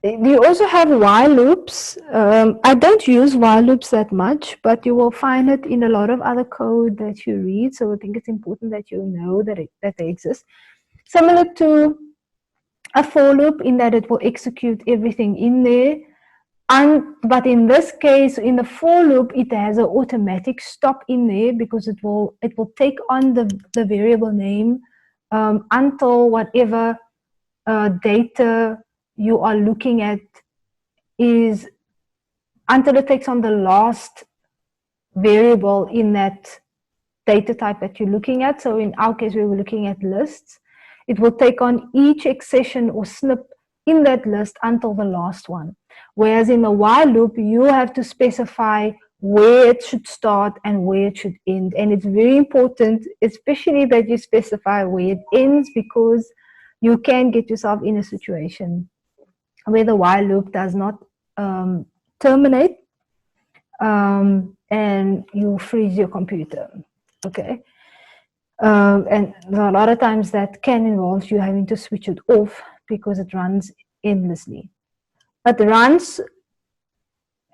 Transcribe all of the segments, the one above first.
You also have while loops. I don't use while loops that much, but you will find it in a lot of other code that you read. So I think it's important that you know that they exist. Similar to a for loop in that it will execute everything in there. But in this case, in the for loop, it has an automatic stop in there because it will take on the variable name until whatever data you are looking at is, until it takes on the last variable in that data type that you're looking at. So in our case, we were looking at lists. It will take on each accession or snip in that list until the last one. Whereas in the while loop, you have to specify where it should start and where it should end. And it's very important, especially that you specify where it ends, because you can get yourself in a situation where the while loop does not terminate and you freeze your computer. Okay. And a lot of times that can involve you having to switch it off because it runs endlessly. It runs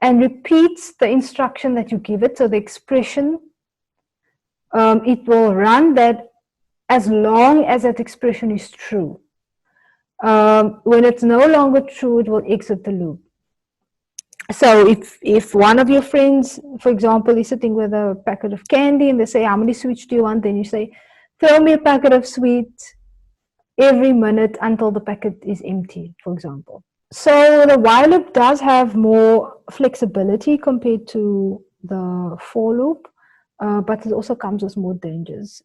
and repeats the instruction that you give it. So the expression, it will run that as long as that expression is true. When it's no longer true, it will exit the loop. So if one of your friends, for example, is sitting with a packet of candy and they say, how many sweets do you want? Then you say, throw me a packet of sweets every minute until the packet is empty, for example. So the while loop does have more flexibility compared to the for loop, but it also comes with more dangers.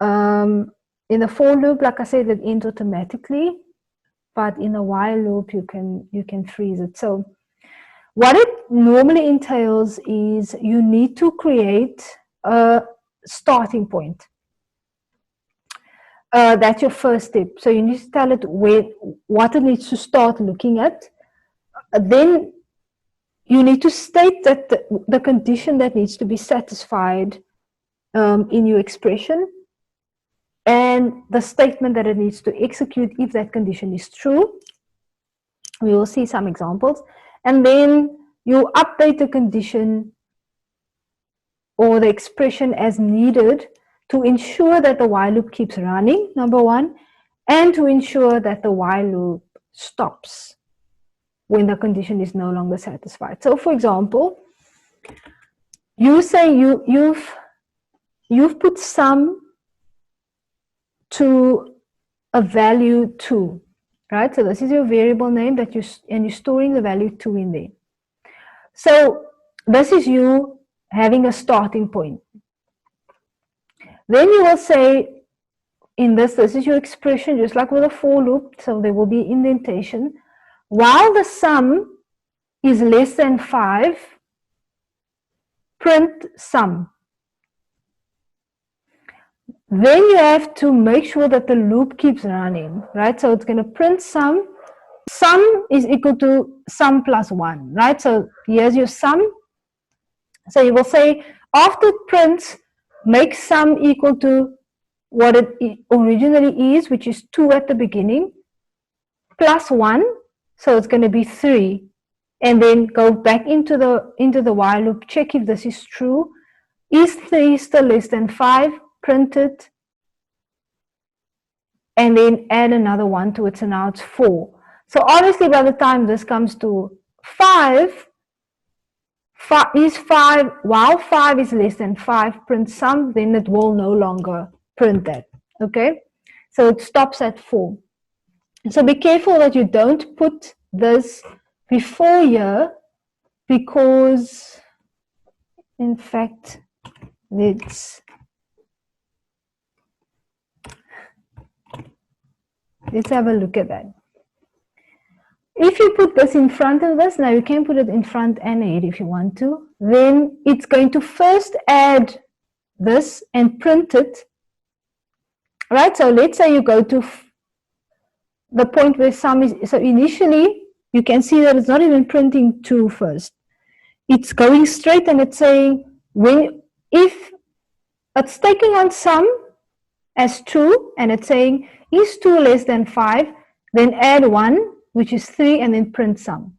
In the for loop, like I said, it ends automatically, but in a while loop, you can freeze it. So what it normally entails is you need to create a starting point. That's your first step. So you need to tell it what it needs to start looking at. Then you need to state that the condition that needs to be satisfied in your expression, and the statement that it needs to execute if that condition is true. We will see some examples. And then you update the condition or the expression as needed to ensure that the while loop keeps running, number one, and to ensure that the while loop stops when the condition is no longer satisfied. So for example, you say you've put sum to a value 2, right? So this is your variable name that you're storing the value 2 in there. So this is you having a starting point. Then you will say, in this is your expression, just like with a for loop, so there will be indentation. While the sum is less than 5, print sum. Then you have to make sure that the loop keeps running, right? So it's going to print sum. Sum is equal to sum plus 1, right? So here's your sum. So you will say, after it prints, make sum equal to what it originally is, which is 2 at the beginning, plus 1. So it's going to be 3. And then go back into the while loop, check if this is true. Is 3 still less than 5? Print it, and then add another 1 to it, so now it's 4. So obviously by the time this comes to 5 is 5, while 5 is less than 5, print sum, then it will no longer print that, okay? So it stops at 4. So be careful that you don't put this before here, because in fact, let's have a look at that. If you put this in front of this, now you can put it in front and ahead if you want to, then it's going to first add this and print it, right? So let's say you go to the point where sum is, so initially you can see that it's not even printing 2 first. It's going straight and it's saying, if it's taking on sum as 2 and it's saying, is 2 less than 5? then add 1, which is 3, and then print sum.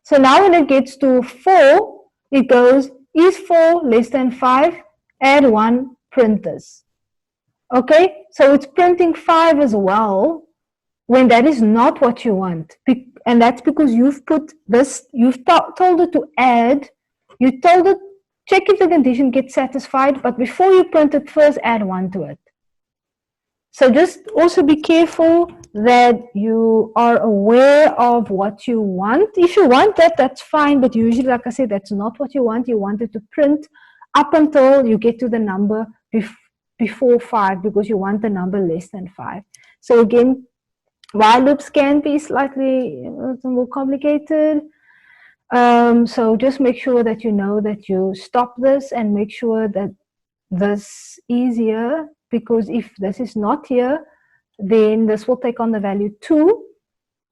So now when it gets to 4, it goes, is 4 less than 5? Add 1, print this. Okay, so it's printing 5 as well when that is not what you want. And that's because you've put this, you've told it to add, you told it, check if the condition gets satisfied, but before you print it, first add 1 to it. So just also be careful that you are aware of what you want. If you want that, that's fine, but usually, like I said, that's not what you want. You want it to print up until you get to the number before 5, because you want the number less than 5. So again, while loops can be slightly more complicated. So just make sure that you know that you stop this and make sure that this is here, because if this is not here, then this will take on the value 2.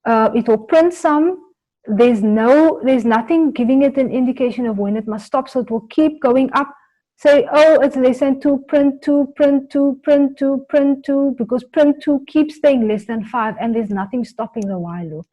It will print sum. There's nothing giving it an indication of when it must stop, so it will keep going up. Say, oh, it's less than 2, print 2, print 2, print 2, print 2, because print 2 keeps staying less than 5, and there's nothing stopping the while loop.